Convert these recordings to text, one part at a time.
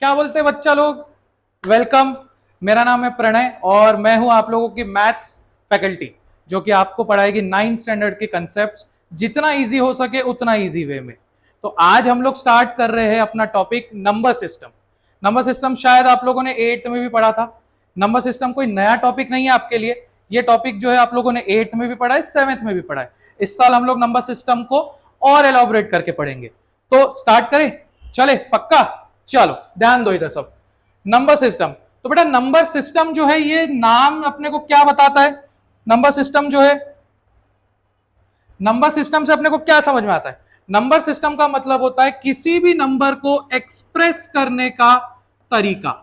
क्या बोलते हैं बच्चा लोग? वेलकम। मेरा नाम है प्रणय और मैं हूं आप लोगों की मैथ्स फैकल्टी, जो कि आपको पढ़ाएगी 9th स्टैंडर्ड के कंसेप्ट जितना इजी हो सके उतना इजी वे में। तो आज हम लोग स्टार्ट कर रहे हैं अपना topic number system. Number system शायद आप लोगों ने 8th में भी पढ़ा था। नंबर सिस्टम कोई नया टॉपिक नहीं है आपके लिए। ये टॉपिक जो है आप लोगों ने 8th में भी पढ़ा है, 7th में भी पढ़ा है। इस साल हम लोग नंबर सिस्टम को और एलॉबरेट करके पढ़ेंगे। तो स्टार्ट करें? चले पक्का? चलो ध्यान दो इधर सब। नंबर सिस्टम, तो बेटा नंबर सिस्टम जो है ये नाम अपने को क्या बताता है? नंबर सिस्टम जो है, नंबर सिस्टम से अपने को क्या समझ में आता है? नंबर सिस्टम का मतलब होता है किसी भी नंबर को एक्सप्रेस करने का तरीका।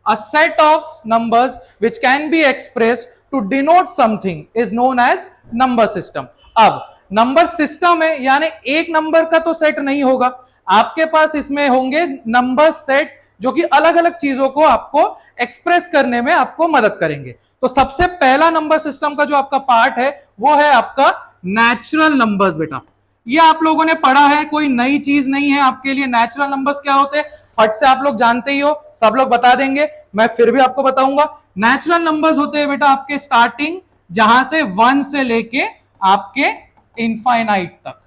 A set of numbers which can be expressed to denote something is known as number system. अब नंबर सिस्टम है यानी एक नंबर का तो सेट नहीं होगा, आपके पास इसमें होंगे नंबर सेट्स जो कि अलग अलग चीजों को आपको एक्सप्रेस करने में आपको मदद करेंगे। तो सबसे पहला नंबर सिस्टम का जो आपका पार्ट है वो है आपका नेचुरल नंबर्स। बेटा ये आप लोगों ने पढ़ा है, कोई नई चीज नहीं है आपके लिए। नेचुरल नंबर्स क्या होते हैं फट से आप लोग जानते ही हो, सब लोग बता देंगे, मैं फिर भी आपको बताऊंगा। नेचुरल नंबर्स होते हैं बेटा आपके स्टार्टिंग जहां से 1 से लेके आपके इनफाइनाइट तक,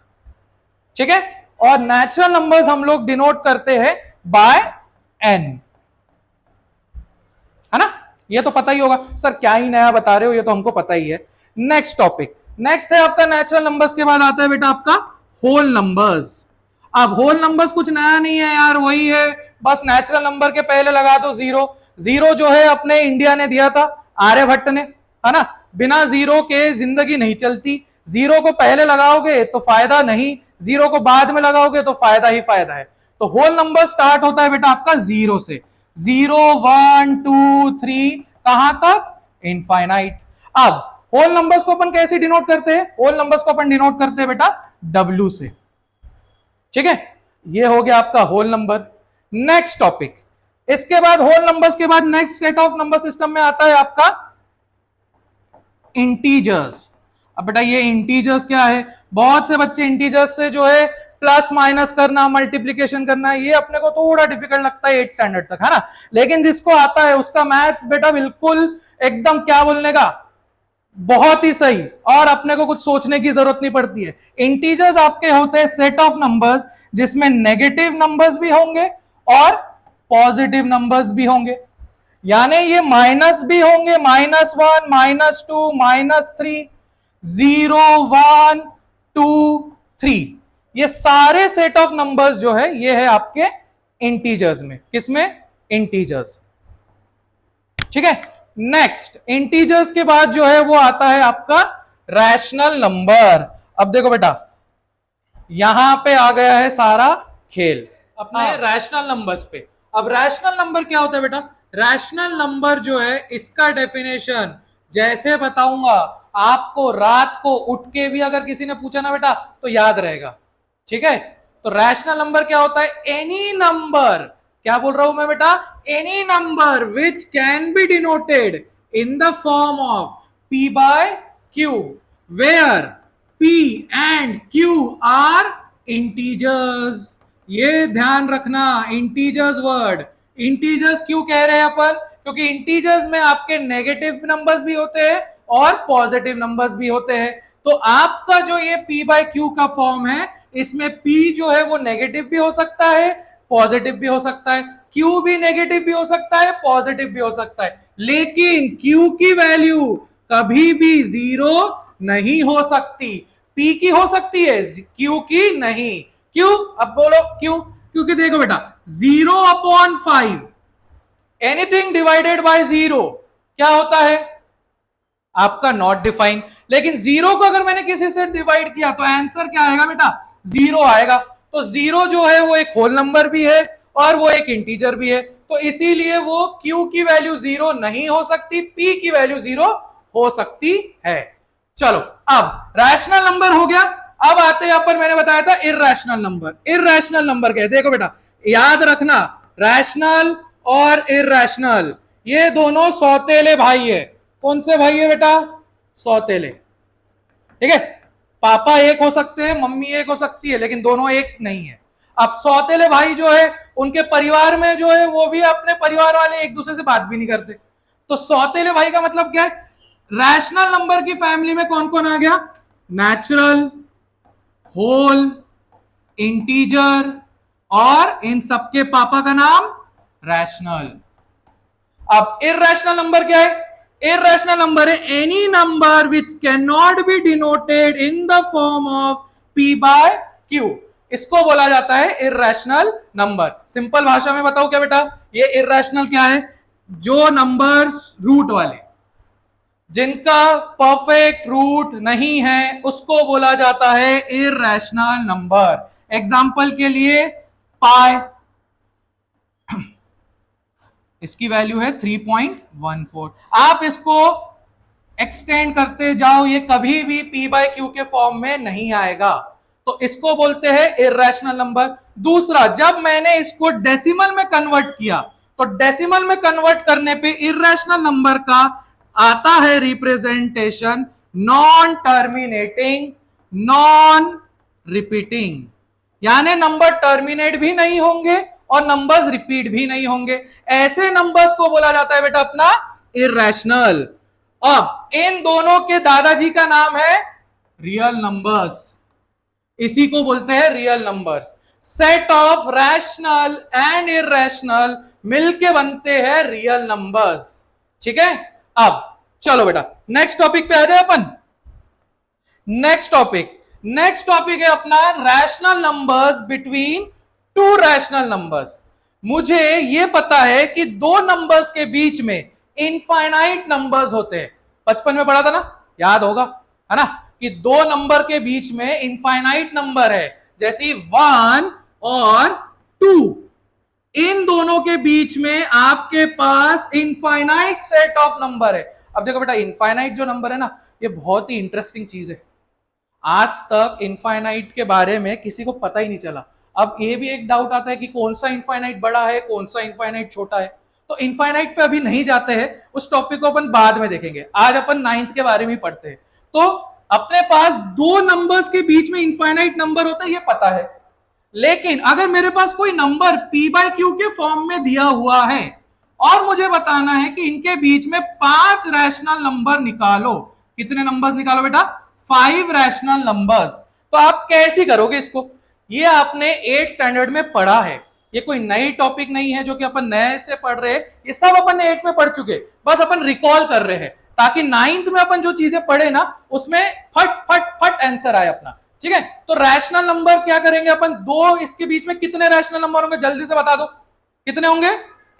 ठीक है। और नेचुरल नंबर्स हम लोग डिनोट करते हैं बाय n, है ना। ये तो पता ही होगा सर, क्या ही नया बता रहे हो, ये तो हमको पता ही है। नेक्स्ट टॉपिक, नेक्स्ट है आपका नेचुरल नंबर्स के बाद आता है बेटा आपका होल नंबर्स। अब होल नंबर्स कुछ नया नहीं है यार, वही है, बस नेचुरल नंबर के पहले लगा दो जीरो। जीरो जो है अपने इंडिया ने दिया था, आर्यभट्ट ने, है ना। बिना जीरो के जिंदगी नहीं चलती। जीरो को पहले लगाओगे तो फायदा नहीं, जीरो को बाद में लगाओगे तो फायदा ही फायदा है। तो होल नंबर स्टार्ट होता है बेटा आपका जीरो से, 0 1 2 3 कहां तक? इनफाइनाइट। अब होल नंबर्स को अपन कैसे डिनोट करते हैं? होल नंबर्स को अपन डिनोट करते हैं बेटा W से, ठीक है। ये हो गया आपका होल नंबर। नेक्स्ट टॉपिक, इसके बाद होल नंबर्स के बाद next set of number system में आता है आपका इंटीजर्स। अब बेटा ये इंटीजर्स क्या है? बहुत से बच्चे इंटीजर्स से जो है प्लस माइनस करना, मल्टीप्लीकेशन करना, ये अपने को थोड़ा डिफिकल्ट लगता है 8th स्टैंडर्ड तक, है ना। लेकिन जिसको आता है उसका मैथ्स बेटा बिल्कुल एकदम क्या बोलने का, बहुत ही सही, और अपने को कुछ सोचने की जरूरत नहीं पड़ती है। इंटीजर्स आपके होते हैं सेट ऑफ नंबर्स जिसमें नेगेटिव नंबर्स भी होंगे और पॉजिटिव नंबर्स भी होंगे। यानी ये माइनस भी होंगे, -1 -2 -3 0 1 2 3, ये सारे सेट ऑफ नंबर्स जो है ये है आपके इंटीजर्स में। किसमें? इंटीजर्स, ठीक है। नेक्स्ट इंटीजर्स के बाद जो है वो आता है आपका रैशनल नंबर। अब देखो बेटा यहां पे आ गया है सारा खेल अपने रैशनल नंबर्स पे। अब रैशनल नंबर क्या होता है बेटा? रैशनल नंबर जो है इसका डेफिनेशन जैसे बताऊंगा आपको, रात को उठ के भी अगर किसी ने पूछा ना बेटा तो याद रहेगा, ठीक है। तो रैशनल नंबर क्या होता है? एनी नंबर, क्या बोल रहा हूं मैं बेटा? Any number which can be denoted in the form of p by q, where p and q are integers. ये ध्यान रखना, इंटीजर्स वर्ड। इंटीजर्स क्यों कह रहे हैं अपन? क्योंकि इंटीजर्स में आपके नेगेटिव नंबर्स भी होते हैं और पॉजिटिव नंबर्स भी होते हैं। तो आपका जो ये p by q का फॉर्म है, इसमें p जो है वो नेगेटिव भी हो सकता है, पॉजिटिव भी हो सकता है, q भी नेगेटिव भी हो सकता है, पॉजिटिव भी हो सकता है, लेकिन q की वैल्यू कभी भी 0 नहीं हो सकती। p की हो सकती है, q की नहीं। क्यों? अब बोलो क्यों? क्योंकि देखो बेटा 0/5 एनीथिंग डिवाइडेड बाय 0 क्या होता है? आपका नॉट डिफाइंड। लेकिन 0 को अगर मैंने किसी से डिवाइड किया तो आंसर क्या आएगा बेटा? 0 आएगा। तो 0 जो है वो एक होल नंबर भी है और वो एक इंटीजर भी है, तो इसीलिए वो q की वैल्यू 0 नहीं हो सकती, p की वैल्यू 0 हो सकती है। चलो अब रैशनल नंबर हो गया। अब आते हैं अपन, मैंने बताया था इररेशनल नंबर। इररेशनल नंबर क्या है? देखो बेटा याद रखना, रैशनल और इररेशनल ये दोनों सौतेले भाई है। कौन से भाई है बेटा? सौतेले, ठीक है। पापा एक हो सकते हैं, मम्मी एक हो सकती है, लेकिन दोनों एक नहीं है। अब सौतेले भाई जो है उनके परिवार में जो है वो भी अपने परिवार वाले एक दूसरे से बात भी नहीं करते, तो सौतेले भाई का मतलब क्या है? रैशनल नंबर की फैमिली में कौन कौन आ गया? नेचुरल, होल, इंटीजर, और इन सबके पापा का नाम रैशनल। अब इर्रेशनल नंबर क्या है? इर्रेशनल नंबर है any number which can not be denoted in the form of p by q, इसको बोला जाता है इर्रेशनल नंबर। सिंपल भाषा में बताओ क्या बेटा, ये इर्रेशनल क्या है? जो नंबर्स रूट वाले, जिनका परफेक्ट रूट नहीं है, उसको बोला जाता है इर्रेशनल नंबर। एग्जाम्पल के लिए पाई, इसकी वैल्यू है 3.14। आप इसको एक्सटेंड करते जाओ, ये कभी भी p बाय क्यू के फॉर्म में नहीं आएगा, तो इसको बोलते हैं इर्रेशनल नंबर। दूसरा, जब मैंने इसको डेसिमल में कन्वर्ट किया, तो डेसिमल में कन्वर्ट करने पे इर्रेशनल नंबर का आता है representation non terminating, non repeating, यानी नंबर टर्मिनेट भी नहीं होंगे और नंबर्स रिपीट भी नहीं होंगे। ऐसे नंबर्स को बोला जाता है बेटा अपना इर्रेशनल। अब इन दोनों के दादाजी का नाम है रियल नंबर्स, इसी को बोलते हैं real numbers. Set of rational and irrational मिलके बनते हैं रियल नंबर्स, ठीक है। अब चलो बेटा नेक्स्ट टॉपिक पे आ जाए अपन। नेक्स्ट टॉपिक है अपना rational numbers between two rational numbers. मुझे यह पता है कि दो नंबर्स के बीच में इनफाइनाइट नंबर्स होते हैं, बचपन में पढ़ा था ना, याद होगा, है ना, कि दो नंबर के बीच में इनफाइनाइट नंबर है, जैसे 1 और 2, इन दोनों के बीच में आपके पास इनफाइनाइट सेट ऑफ नंबर है। अब देखो बेटा, इनफाइनाइट जो नंबर है ना, ये बहुत ही इंटरेस्टिंग चीज है। आज तक इनफाइनाइट के बारे में किसी को पता ही नहीं चला। अब ये भी एक डाउट आता है कि कौन सा इनफाइनाइट बड़ा है, कौन सा इनफाइनाइट छोटा है। तो इनफाइनाइट पे अभी नहीं जाते हैं, उस टॉपिक को अपन बाद में देखेंगे। आज अपन 9th के बारे में पढ़ते हैं। तो अपने पास दो नंबर्स के बीच में इनफाइनाइट नंबर होता है, ये पता है। लेकिन अगर मेरे पास कोई नंबर p बाय क्यू के फॉर्म में दिया हुआ है और मुझे बताना है कि इनके बीच में 5 रैशनल नंबर निकालो, कितने नंबर्स निकालो बेटा? 5 रैशनल नंबर्स। तो आप कैसे करोगे इसको? ये आपने 8th स्टैंडर्ड में पढ़ा है, ये कोई नई टॉपिक नहीं है जो कि अपन नए से पढ़ रहे हैं, ये सब अपन 8th में पढ़ चुके, बस अपन रिकॉल कर रहे हैं ताकि 9th में अपन जो चीजें पढ़े ना उसमें फट फट फट आंसर आए अपना, ठीक है। तो रैशनल नंबर क्या करेंगे अपन? दो, इसके बीच में कितने रैशनल नंबर होंगे जल्दी से बता दो, कितने होंगे?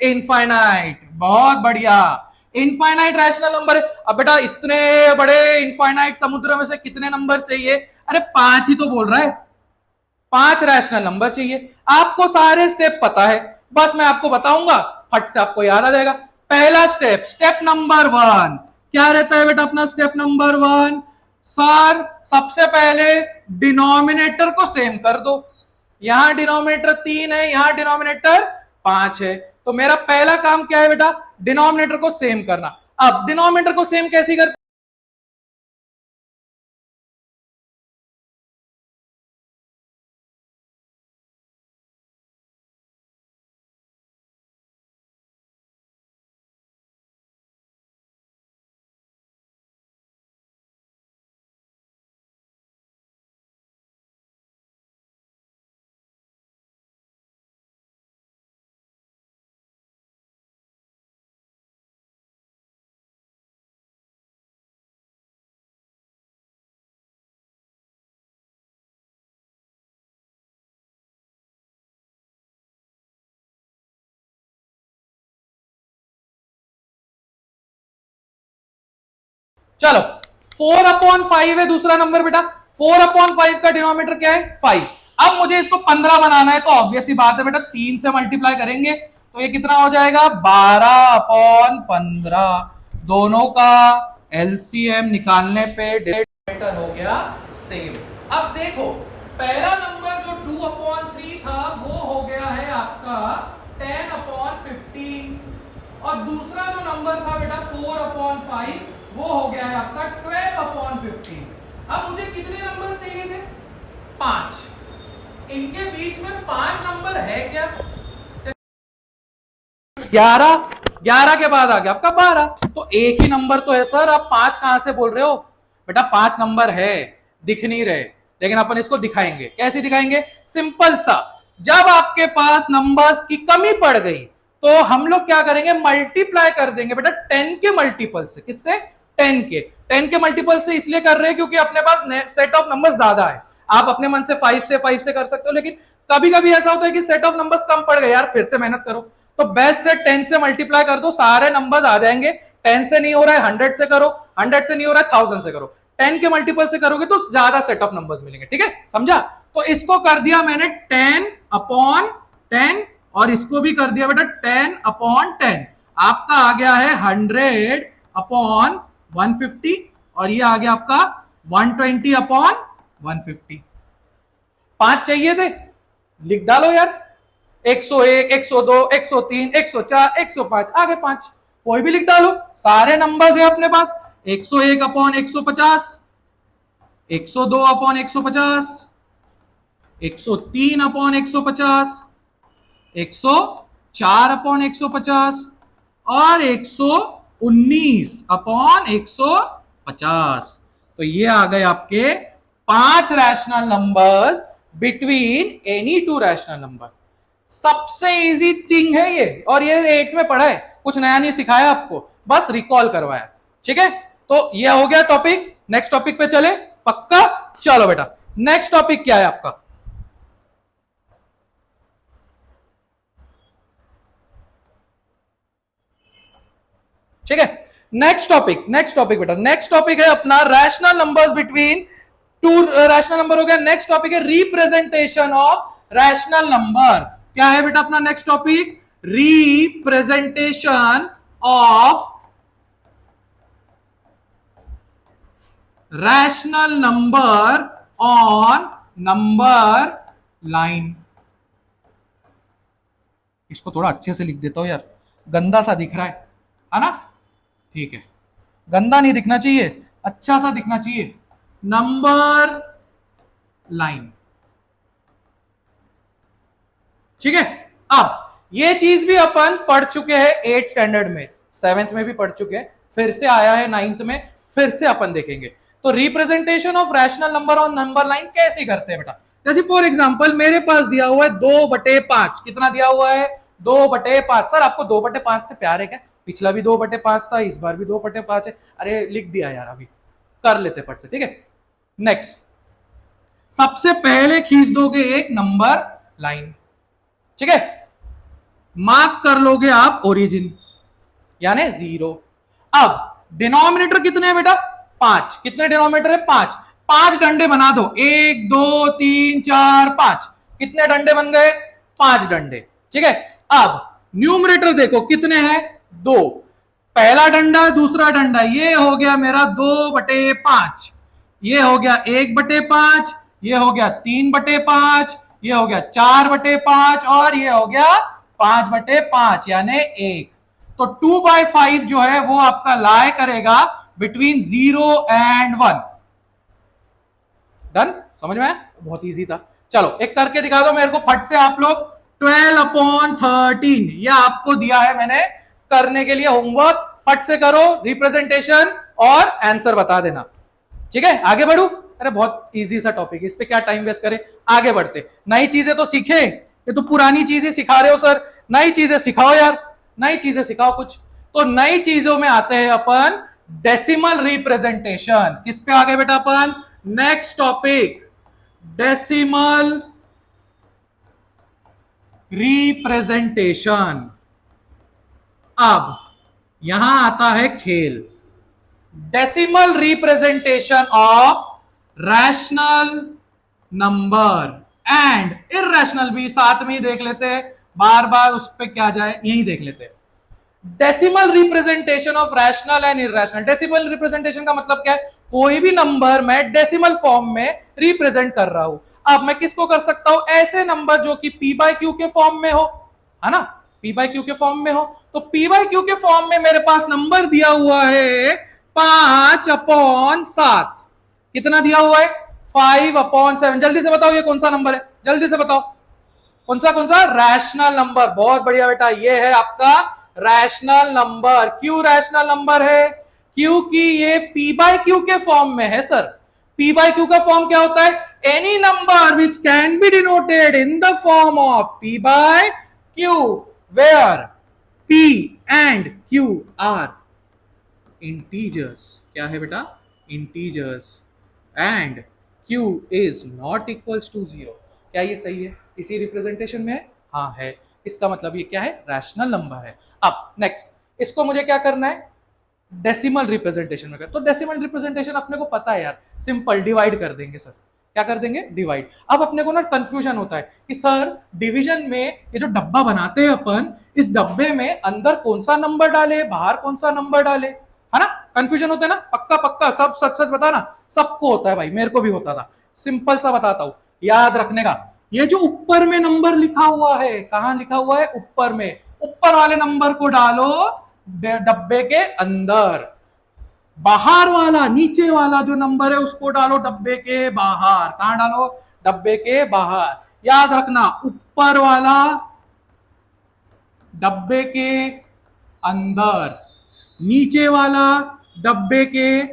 इनफाइनाइट। बहुत बढ़िया, इनफाइनाइट रैशनल नंबर है। अब बेटा इतने बड़े इनफाइनाइट समुद्र में से कितने नंबर चाहिए? अरे 5 ही तो बोल रहा है, 5 रैशनल नंबर चाहिए। आपको सारे स्टेप पता है, बस मैं आपको बताऊंगा, फट से आपको याद आ जाएगा। पहला स्टेप, स्टेप नंबर 1 क्या रहता है बेटा अपना? स्टेप नंबर 1, सर सबसे पहले डिनोमिनेटर को सेम कर दो। यहां डिनोमिनेटर 3 है, यहां डिनोमिनेटर 5 है, तो मेरा पहला काम क्या है बेटा? डिनोमिनेटर को सेम करना। अब डिनोमिनेटर को सेम कैसे करते? चलो 4/5 है दूसरा नंबर बेटा। 4/5 का डिनोमिनेटर क्या है? 5। अब मुझे इसको 15 बनाना है, तो ऑब्वियस ही बात है बेटा 3 से मल्टीप्लाई करेंगे तो ये कितना हो जाएगा? 12/15। दोनों का एलसीएम निकालने पे डिनोमिनेटर हो गया सेम। अब देखो पहला नंबर जो 2/3 था वो हो गया है आपका 10/15, और दूसरा जो नंबर था बेटा 4/5 वो हो गया है आपका 12/15। अब मुझे कितने नंबर्स चाहिए थे? 5। इनके बीच में 5 नंबर है क्या? 11, 11 के बाद आ गया आपका 12, तो एक ही नंबर तो है सर, आप 5 कहां से बोल रहे हो? बेटा 5 नंबर है, दिख नहीं रहे, लेकिन अपन इसको दिखाएंगे। कैसे दिखाएंगे? सिंपल सा, जब आपके पास नंबर्स की कमी पड़ गई तो हम लोग क्या करेंगे? मल्टीप्लाई कर देंगे बेटा 10 के मल्टीपल से। किससे? 10 के। 10 के मल्टीपल से इसलिए कर रहे हैं क्योंकि अपने पास सेट ऑफ नंबर्स ज्यादा है। आप अपने मन से 5 से कर सकते हो, लेकिन कभी कभी ऐसा होता है कि सेट ऑफ नंबर्स कम पड़ गए, यार फिर से मेहनत करो, तो बेस्ट है 10 से मल्टीप्लाई कर दो, सारे नंबर्स आ जाएंगे। 10 से नहीं हो रहा है 100 से करो, 100 से नहीं हो रहा है 1000 से करो, 10 के मल्टीपल से करोगे तो ज्यादा सेट ऑफ नंबर्स मिलेंगे। ठीक है, समझा? तो इसको कर दिया मैंने 10 अपॉन 10, और इसको भी कर दिया बेटा 10 अपॉन 10। आपका आ गया है 100 अपॉन 150, और ये आ गया आपका 120 अपॉन 150। 5 चाहिए थे, लिख डालो यार, 101, 102, 103, 104, 105, आगे 5 कोई भी लिख डालो, सारे नंबर्स है अपने पास। 101 अपॉन 150, 102 अपॉन 150, 103 अपॉन 150, 104 अपॉन 150, और 119 अपॉन 150। तो ये आ गए आपके 5 rational numbers between any 2 rational number. सबसे इजी थिंग है ये, और ये 8th में पढ़ा है, कुछ नया नहीं सिखाया आपको, बस रिकॉल करवाया। ठीक है, तो ये हो गया टॉपिक। नेक्स्ट टॉपिक पे चले, पक्का? चलो बेटा, नेक्स्ट टॉपिक क्या है आपका? ठीक है, नेक्स्ट टॉपिक बेटा, नेक्स्ट टॉपिक है अपना rational numbers between 2 rational number हो गया। नेक्स्ट टॉपिक है रिप्रेजेंटेशन ऑफ रैशनल नंबर। क्या है बेटा अपना next topic? Representation of rational number on number line. इसको थोड़ा अच्छे से लिख देता हूं यार, गंदा सा दिख रहा है ना? ठीक है, गंदा नहीं दिखना चाहिए, अच्छा सा दिखना चाहिए। नंबर लाइन, ठीक है। अब ये चीज भी अपन पढ़ चुके हैं 8th स्टैंडर्ड में, 7th में भी पढ़ चुके हैं, फिर से आया है 9th में, फिर से अपन देखेंगे। तो representation of rational number on number line कैसे करते हैं बेटा? जैसे फॉर एग्जांपल मेरे पास दिया हुआ है 2/5। कितना दिया हुआ है? 2/5। सर आपको 2/5 से प्यार है क्या? पिछला भी 2/5 था, इस बार भी 2/5 है। अरे लिख दिया यार, अभी कर लेते फट से। ठीक है, नेक्स्ट, सबसे पहले खींच दोगे एक नंबर लाइन, ठीक है, मार्क कर लोगे आप ओरिजिन यानी 0। अब डिनोमिनेटर कितने हैं बेटा? 5। कितने डिनोमिनेटर है? 5। 5 डंडे बना दो, 1 2 3 4 5। कितने डंडे बन गए? 5 डंडे। ठीक है, अब न्यूमरेटर देखो कितने हैं? 2। पहला डंडा दूसरा डंडा, ये हो गया मेरा 2/5, ये हो गया 1/5, ये हो गया 3/5, ये हो गया 4/5, और ये हो गया 5/5 यानी 1। तो 2/5 जो है वो आपका लाई करेगा बिटवीन 0 एंड 1। डन? समझ में? बहुत इजी था। चलो एक करके दिखा दो मेरे को फट से आप लोग। 12/13 ये आपको दिया है मैंने करने के लिए होमवर्क, फट से करो रिप्रेजेंटेशन और आंसर बता देना। ठीक है, आगे बढ़ू? अरे बहुत इजी सा टॉपिक है, इस पे क्या टाइम वेस्ट करें, आगे बढ़ते। नई चीजें तो सीखे, ये तो पुरानी चीजें सिखा रहे हो सर, नई चीजें सिखाओ यार, नई चीजें सिखाओ कुछ। तो नई चीजों में आते हैं अपन डेसिमल रिप्रेजेंटेशन। किस पे आ गए बेटा अपन? Next topic, decimal representation. अब यहां आता है खेल, decimal representation of rational number and irrational भी साथ में ही देख लेते हैं, बार बार उस पर क्या जाए, यही देख लेते हैं। Decimal representation of rational and irrational. Decimal representation का मतलब क्या है? कोई भी नंबर मैं डेसिमल फॉर्म में रिप्रेजेंट कर रहा हूं। अब मैं किसको कर सकता हूं? ऐसे नंबर जो कि p/q के फॉर्म में हो, है ना, p/q के फॉर्म में हो। तो p/q के फॉर्म में मेरे पास नंबर दिया हुआ है 5/7। कितना दिया हुआ है? 5/7। जल्दी से बताओ ये कौन सा नंबर है, जल्दी से बताओ कौन सा रैशनल नंबर। बहुत बढ़िया बेटा, ये है आपका रैशनल नंबर। क्यों रैशनल नंबर है? क्योंकि ये पी बाय क्यू के फॉर्म में है सर। पी बाय क्यू का फॉर्म क्या होता है? Any number which can be denoted in the form of p by q where p and q are integers. क्या है बेटा? Integers and q is not equals to 0। क्या ये सही है? इसी रिप्रेजेंटेशन में है? हाँ है। इसका मतलब ये क्या है? रैशनल नंबर है। अब नेक्स्ट, इसको मुझे क्या करना है? डेसिमल रिप्रेजेंटेशन में कर। तो डेसिमल रिप्रेजेंटेशन अपने को पता है यार, सिंपल डिवाइड कर देंगे सर। क्या कर देंगे? डिवाइड। अब अपने को ना कंफ्यूजन होता है कि सर डिवीजन में ये जो डब्बा बनाते हैं अपन, इस डब्बे में अंदर कौन सा नंबर डाले, बाहर कौन सा नंबर डाले, है ना? कंफ्यूजन होता है ना? पक्का पक्का सब सच सच बताना। सबको होता है भाई, मेरे को भी होता था। सिंपल सा बताता हूं, याद रखने का। ये जो ऊपर में नंबर लिखा हुआ है, कहां लिखा हुआ है? ऊपर में। ऊपर वाले नंबर को डालो डब्बे के अंदर। बाहर वाला, नीचे वाला जो नंबर है उसको डालो डब्बे के बाहर। कहां डालो? डब्बे के बाहर। याद रखना, ऊपर वाला डब्बे के अंदर, नीचे वाला डब्बे के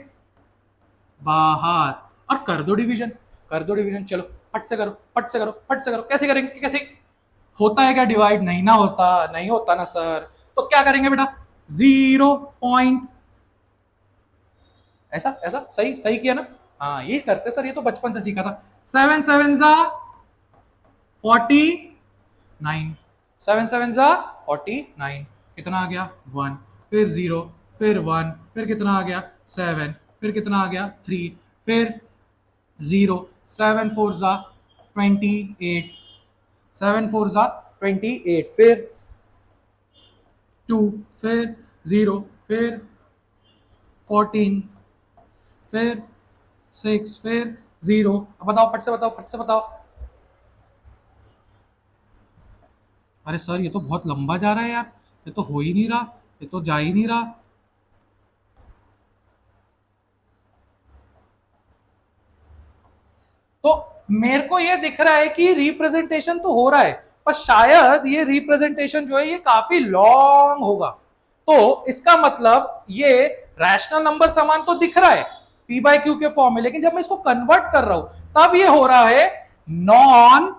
बाहर। और कर दो डिवीजन, कर दो डिवीजन। चलो फट से करो, फट से करो, फट से करो। कैसे करेंगे? कैसे होता है क्या डिवाइड? नहीं ना होता, नहीं होता ना सर। तो क्या करेंगे बेटा? 0 पॉइंट ऐसा ऐसा। सही सही किया ना? हाँ ये करते सर, ये तो बचपन से सीखा था। 7 7 जा 49, 7 7 जा 49। कितना आ गया? 1, फिर 0, फिर 1, फिर कितना आ गया? 7, फिर कितना आ गया? 3, फिर 0, 7 4 जा 28, 7 4 जा 28, फिर 2, फिर 0, फिर 14, फिर 6, फिर 0। अब बताओ, फट से बताओ, फट से बताओ। अरे सर ये तो बहुत लंबा जा रहा है यार, ये तो हो ही नहीं रहा, ये तो जा ही नहीं रहा। तो मेरे को ये दिख रहा है कि रिप्रेजेंटेशन तो हो रहा है, पर शायद ये रिप्रेजेंटेशन जो है ये काफी लॉन्ग होगा। तो इसका मतलब ये रैशनल नंबर समान तो दिख रहा है पी बाय क्यू के फॉर्म में, लेकिन जब मैं इसको कन्वर्ट कर रहा हूं तब ये हो रहा है नॉन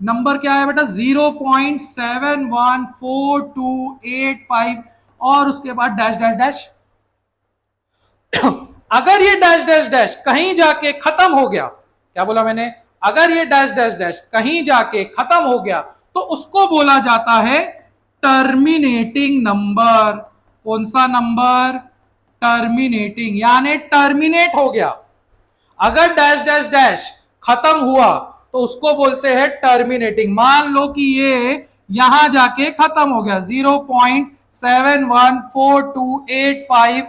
नंबर। क्या है बेटा? 0.714285 और उसके बाद डैश डैश डैश। अगर ये डैश डैश डैश कहीं जाके खत्म हो गया, क्या बोला मैंने? अगर ये डैश डैश डैश कहीं जाके खत्म हो गया तो उसको बोला जाता है टर्मिनेटिंग नंबर। कौन सा नंबर? टर्मिनेटिंग, यानी टर्मिनेट हो गया। अगर डैश डैश डैश खत्म हुआ तो उसको बोलते हैं टर्मिनेटिंग। मान लो कि ये यहां जाके खत्म हो गया 0.714285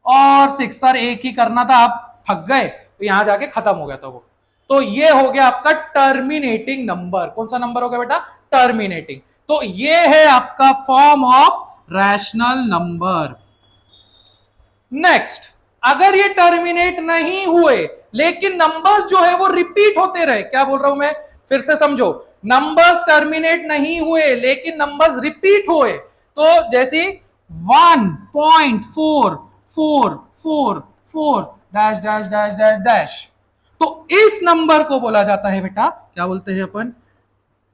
और 6। सर एक ही करना था, आप थक गए तो यहां जाके खत्म हो गया था वो। तो ये हो गया आपका टर्मिनेटिंग नंबर। कौन सा नंबर हो गया बेटा? टर्मिनेटिंग। तो ये है आपका form of rational number. Next, अगर ये टर्मिनेट नहीं हुए लेकिन नंबर्स जो है वो रिपीट होते रहे। क्या बोल रहा हूं मैं? फिर से समझो, नंबर्स टर्मिनेट नहीं हुए लेकिन नंबर्स रिपीट हुए। तो जैसे 1.4444 dash dash dash dash dash, तो इस नंबर को बोला जाता है बेटा, क्या बोलते हैं अपन?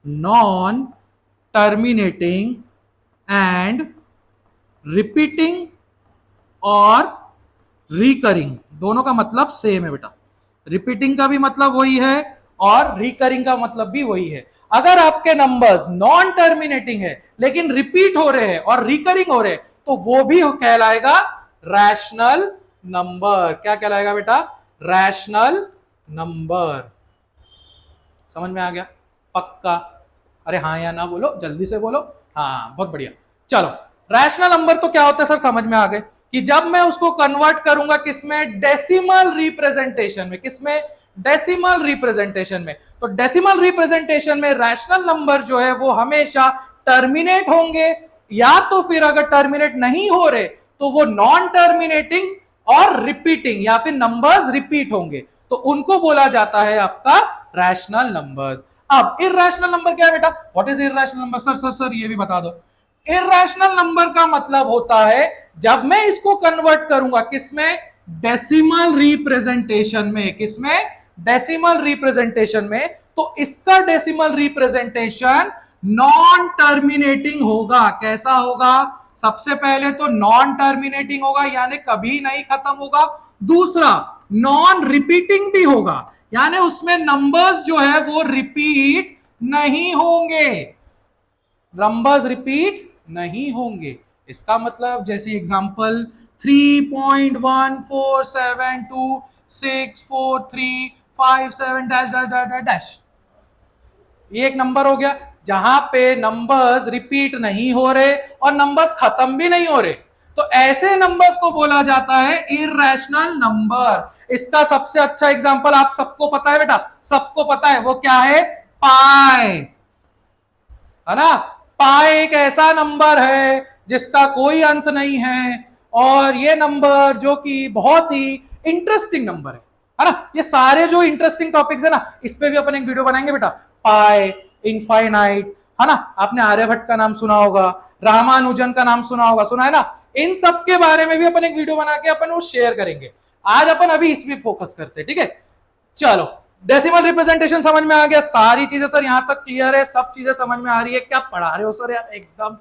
नॉन टर्मिनेटिंग एंड रिपीटिंग और रिकरिंग। दोनों का मतलब सेम है बेटा। रिपीटिंग का भी मतलब वही है और रिकरिंग का मतलब भी वही है। अगर आपके नंबर्स नॉन टर्मिनेटिंग है लेकिन रिपीट हो रहे हैं और रिकरिंग हो रहे हैं तो वो भी कहलाएगा रैशनल नंबर। क्या कहलाएगा बेटा? Rational number. समझ में आ गया? पक्का? अरे हाँ या ना बोलो, जल्दी से बोलो। हाँ बहुत बढ़िया। चलो, रैशनल नंबर तो क्या होता है सर? समझ में आ गए कि जब मैं उसको कन्वर्ट करूंगा किसमें? डेसिमल रिप्रेजेंटेशन में। किसमें? डेसिमल रिप्रेजेंटेशन में। तो डेसिमल रिप्रेजेंटेशन में रैशनल नंबर जो है वो हमेशा टर्मिनेट होंगे, या तो फिर अगर टर्मिनेट नहीं हो रहे तो वो नॉन टर्मिनेटिंग और रिपीटिंग, या फिर नंबर्स रिपीट होंगे, तो उनको बोला जाता है आपका रैशनल नंबर्स। अब इर्रेशनल नंबर क्या है बेटा? What is irrational number? Sir sir sir ये भी बता दो। इर्रेशनल नंबर का मतलब होता है जब मैं इसको कन्वर्ट करूंगा किसमें? डेसिमल रिप्रेजेंटेशन में। किसमें? डेसिमल रिप्रेजेंटेशन में। तो इसका डेसिमल रिप्रेजेंटेशन नॉन टर्मिनेटिंग होगा। कैसा होगा? सबसे पहले तो नॉन टर्मिनेटिंग होगा, यानी कभी नहीं खत्म होगा। दूसरा, नॉन रिपीटिंग भी होगा, यानी उसमें नंबर्स जो है वो रिपीट नहीं होंगे। नंबर्स रिपीट नहीं होंगे। इसका मतलब जैसे example 3.147264357 dash dash dash dash, ये एक नंबर हो गया जहां पे नंबर्स रिपीट नहीं हो रहे और नंबर्स खत्म भी नहीं हो रहे। तो ऐसे नंबर्स को बोला जाता है इर्रेशनल नंबर। इसका सबसे अच्छा एग्जांपल आप सबको पता है बेटा, सबको पता है, वो क्या है? पाई, है ना? पाई एक ऐसा नंबर है जिसका कोई अंत नहीं है, और ये नंबर जो कि बहुत ही इंटरेस्टिंग नंबर है ना? ये सारे जो इंटरेस्टिंग टॉपिक्स है ना, इस पे भी अपन एक वीडियो बनाएंगे बेटा। पाई, इनफाइनाइट, है ना? आपने आर्यभट्ट का नाम सुना होगा, रामानुजन का नाम सुना होगा, सुना है ना? इन सब के बारे में भी अपन एक वीडियो बना के अपन वो शेयर करेंगे। आज अपन अभी इस पे फोकस करते हैं, ठीक है? चलो, डेसिमल रिप्रेजेंटेशन समझ में आ गया, सारी चीजें सर यहां तक क्लियर है, सब चीजें समझ में आ रही है, क्या पढ़ा रहे हो सर यार एकदम।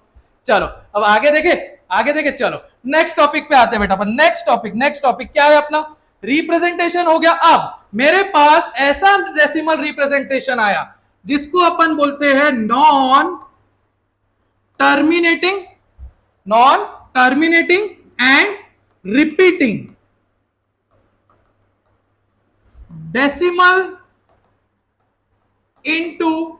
चलो अब आगे देखे, आगे देखे। चलो नेक्स्ट टॉपिक पे आते हैं बेटा अपन। नेक्स्ट टॉपिक क्या है अपना? रिप्रेजेंटेशन हो गया। अब मेरे पास ऐसा डेसिमल रिप्रेजेंटेशन आया जिसको अपन बोलते हैं non terminating, non terminating and repeating decimal into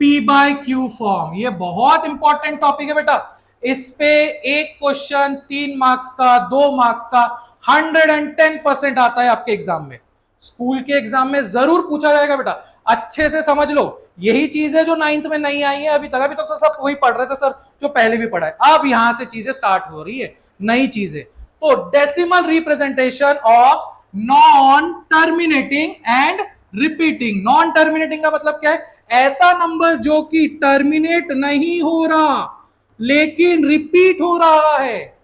p by q form. ये बहुत इंपॉर्टेंट टॉपिक है बेटा। इस पे एक क्वेश्चन 3 मार्क्स का, 2 मार्क्स का 110% आता है आपके एग्जाम में। स्कूल के एग्जाम में जरूर पूछा जाएगा बेटा, अच्छे से समझ लो। यही चीज है जो 9th में नहीं आई है अभी तक। अभी तक तो सब वही पढ़ रहे थे सर जो पहले भी पढ़ा है। अब यहां से चीजें स्टार्ट हो रही है, नई चीजें। तो decimal representation of non terminating and repeating. Non terminating का मतलब क्या है? ऐसा नंबर जो कि टर्मिनेट नहीं हो रहा लेकिन रिपीट हो रहा है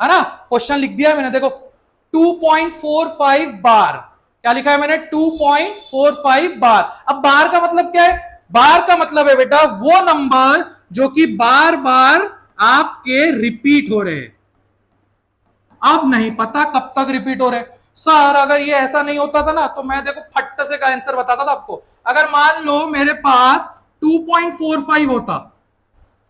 ना? क्वेश्चन लिख दिया मैंने, देखो 2.45 बार। क्या लिखा है मैंने? 2.45 बार। अब बार का मतलब क्या है? बार का मतलब है बेटा वो नंबर जो कि बार बार आपके रिपीट हो रहे हैं। अब नहीं पता कब तक रिपीट हो रहे। सर अगर ये ऐसा नहीं होता था ना तो मैं देखो फट से का आंसर बताता था आपको। अगर मान लो मेरे पास 2.45 होता,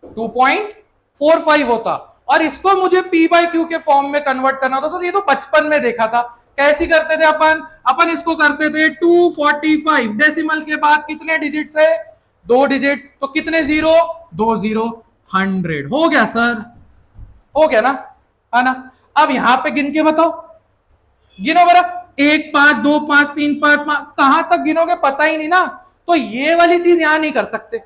2.45 होता और इसको मुझे पी बाई क्यू के फॉर्म में कन्वर्ट करना था, तो ये तो बचपन में देखा था। कैसी करते थे अपन इसको करते थे 245 डेसिमल के बाद कितने डिजिट्स है? 2 डिजिट। तो कितने जीरो? 2 जीरो, 100 हो गया सर, हो गया ना, है ना? अब यहां पे गिन के बताओ, गिनो बरा। 1 5 2 5 3 5 5, कहां तक गिनोगे पता ही नहीं ना। तो ये वाली चीज यहां नहीं कर सकते,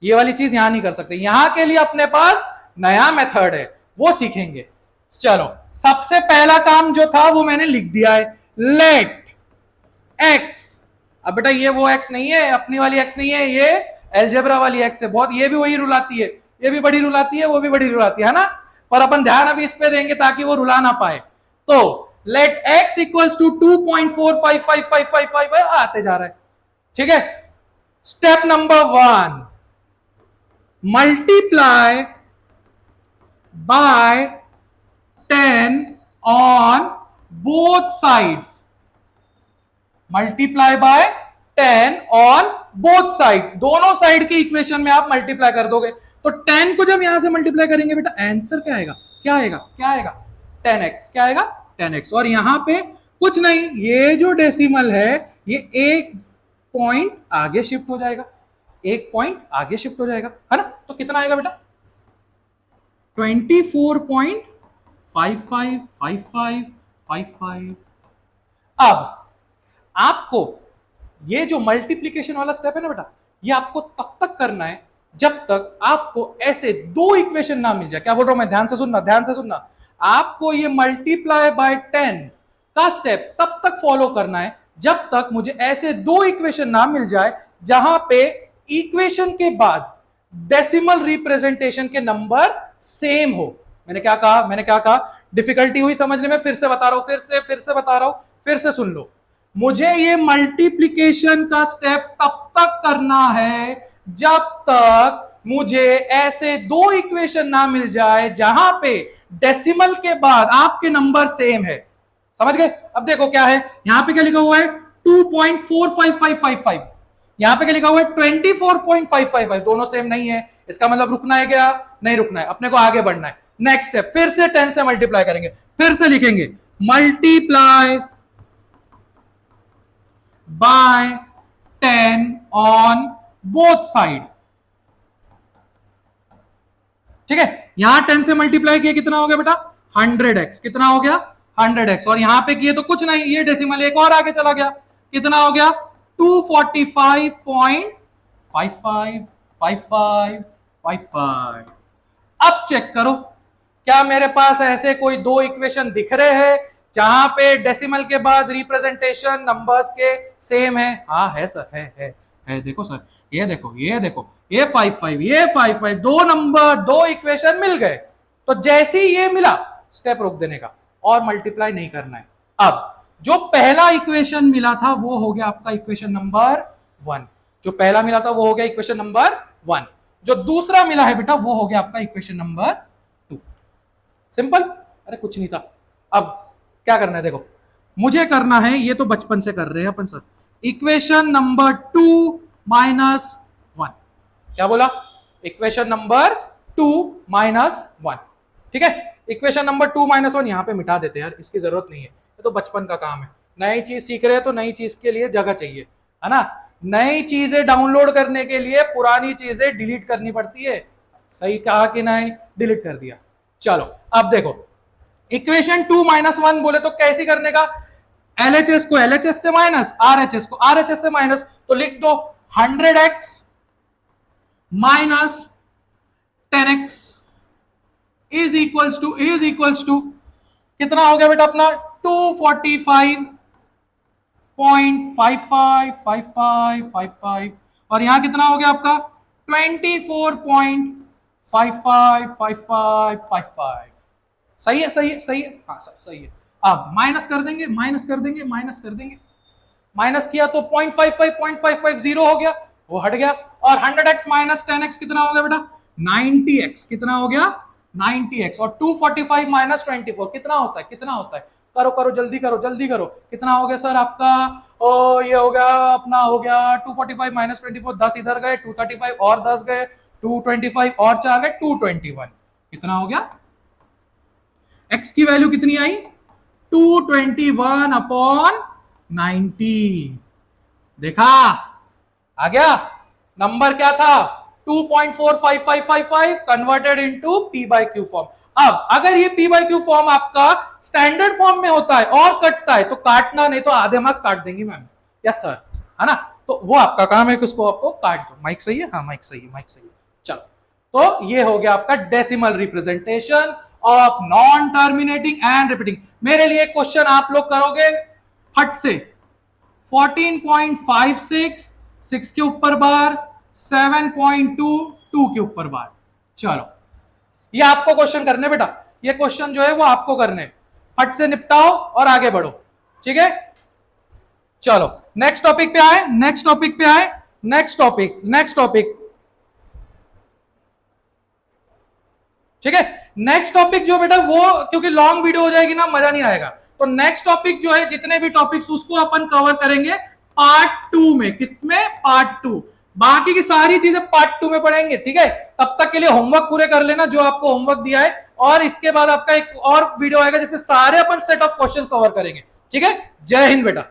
ये वाली चीज यहां नहीं कर सकते। यहां के लिए अपने पास नया मेथड है, वो सीखेंगे। चलो सबसे पहला काम जो था वो मैंने लिख दिया है, लेट एक्स। अब बेटा ये वो एक्स नहीं है, अपनी वाली एक्स नहीं है, ये एलजेब्रा वाली एक्स है। बहुत, ये भी वही रुलाती है, ये भी बड़ी रुलाती है, वो भी बड़ी रुलाती है ना? पर अपन ध्यान अभी इस पे देंगे ताकि वो रुला ना पाए। तो लेट एक्स इक्वल्स टू 2.455555 आते जा रहा है, ठीक है? Step number 1, multiply by 10 on both sides. Multiply by 10 on both side, दोनों साइड के इक्वेशन में आप मल्टीप्लाई कर दोगे। तो 10 को जब यहां से मल्टीप्लाई करेंगे बेटा, आंसर क्या आएगा? क्या आएगा? क्या आएगा? 10x। क्या आएगा? 10x। और यहां पे कुछ नहीं, ये जो डेसिमल है ये एक पॉइंट आगे शिफ्ट हो जाएगा, एक पॉइंट आगे शिफ्ट हो जाएगा, है ना? तो कितना आएगा बेटा? 24.555555। अब आपको ये जो मल्टीप्लीकेशन वाला स्टेप है ना बेटा, ये आपको तब तक करना है जब तक आपको ऐसे 2 इक्वेशन ना मिल जाए। क्या बोल रहा हूं मैं? ध्यान से सुनना, ध्यान से सुनना। आपको ये मल्टीप्लाई बाय 10 का स्टेप तब तक फॉलो करना है जब तक मुझे ऐसे दो इक्वेशन ना मिल जाए जहां पे इक्वेशन के बाद डेसिमल रिप्रेजेंटेशन के नंबर सेम हो। मैंने क्या कहा डिफिकल्टी हुई समझने में, फिर से बता रहा हूं, फिर से बता रहा हूं, फिर से सुन लो। मुझे ये मल्टीप्लिकेशन का स्टेप तब तक करना है जब तक मुझे ऐसे दो इक्वेशन ना मिल जाए जहां पे डेसिमल के बाद आपके नंबर सेम है। समझ गए? अब देखो क्या है, यहां पे क्या लिखा हुआ है 2.45555, यहां पे क्या लिखा हुआ है 24.555, दोनों सेम नहीं है। इसका मतलब रुकना है क्या? नहीं रुकना है, अपने को आगे बढ़ना है। नेक्स्ट स्टेप, फिर से 10 से मल्टीप्लाई करेंगे, फिर से लिखेंगे multiply by 10 on both side. ठीक है, यहां 10 से मल्टीप्लाई किया कितना हो गया बेटा 100x, कितना हो गया 100x, और यहां पे किए तो कुछ नहीं, ये डेसिमल एक और आगे चला गया, कितना हो गया 245.555555। अब चेक करो क्या मेरे पास ऐसे कोई दो इक्वेशन दिख रहे हैं जहां पे डेसिमल के बाद रिप्रेजेंटेशन नंबर्स के सेम है? हाँ है सर, है देखो सर, ये देखो ये 55 ये 55, दो नंबर दो इक्वेशन मिल गए। तो जैसे ही ये मिला स्टेप रोक देने का और मल्टीप्लाई नहीं करना है। अब जो पहला इक्वेशन मिला था वो हो गया आपका इक्वेशन नंबर 1, जो पहला मिला था वो हो गया इक्वेशन नंबर 1, जो दूसरा मिला है बेटा वो हो गया आपका इक्वेशन नंबर 2। सिंपल, अरे कुछ नहीं था। अब क्या करना है देखो, मुझे करना है, ये तो बचपन से कर रहे हैं अपन सर, इक्वेशन नंबर 2 माइनस 1। क्या बोला? Equation number 2 minus 1। ठीक है, इक्वेशन नंबर 2 माइनस 1 यहां पे मिटा देते हैं यार, इसकी जरूरत नहीं है, ये तो बचपन का काम है। नई चीज सीख रहे हैं तो नई चीज के लिए जगह चाहिए, है ना। नई चीजें डाउनलोड करने के लिए पुरानी चीजें डिलीट करनी पड़ती है। सही कहा कि नहीं? डिलीट कर दिया। चलो अब देखो, इक्वेशन 2 माइनस 1 बोले तो कैसी करने का? LHS को LHS से माइनस, RHS को RHS से माइनस, तो लिख दो 100x minus 10x is equals to कितना हो गया बेटा अपना 245.555555, और यहां कितना हो गया आपका 24.555555। सही है हाँ सर सही है। अब माइनस कर देंगे, माइनस किया तो 0.55 जीरो हो गया, वो हट गया, और 100x माइनस 10x कितना हो गया बेटा 90x, कितना हो गया 90x, और 245 माइनस 24 कितना होता है करो जल्दी करो, कितना हो गया सर आपका? ये हो गया अपना, हो गया 245 माइनस 24, 10 इधर गए, 235 और 10 गए, 225 और 4 गए, 221, कितना हो गया? x की वैल्यू कितनी आई 221/90। देखा आ गया नंबर, क्या था 2.45555 converted into p by q form. अब अगर ये p बाय q फॉर्म आपका स्टैंडर्ड फॉर्म में होता है और कटता है तो काटना, नहीं तो आधे मार्क्स काट देंगी मैम। यस सर, है ना, तो वो आपका काम है कि उसको आपको काट दो। माइक सही है? हाँ माइक सही है। चलो, तो ये हो गया आपका decimal representation of non terminating and repeating. मेरे लिए क्वेश्चन आप लोग करोगे फट से 14.56, 6 के ऊपर बार, 7.2, 2 के ऊपर बार। चलो ये आपको क्वेश्चन करने बेटा, ये क्वेश्चन जो है वो आपको करने, फट से निपटाओ और आगे बढ़ो। ठीक है, चलो नेक्स्ट टॉपिक पे आए, नेक्स्ट टॉपिक। ठीक है, नेक्स्ट टॉपिक जो बेटा वो, क्योंकि लॉन्ग वीडियो हो जाएगी ना, मजा नहीं आएगा, तो नेक्स्ट टॉपिक जो है, जितने भी टॉपिक्स उसको अपन कवर करेंगे पार्ट 2 में। किसमें? पार्ट 2। बाकी की सारी चीजें पार्ट 2 में पढ़ेंगे। ठीक है, तब तक के लिए होमवर्क पूरे कर लेना जो आपको होमवर्क दिया है, और इसके बाद आपका एक और वीडियो आएगा जिसमें सारे अपन सेट ऑफ क्वेश्चन कवर करेंगे। ठीक है, जय हिंद बेटा।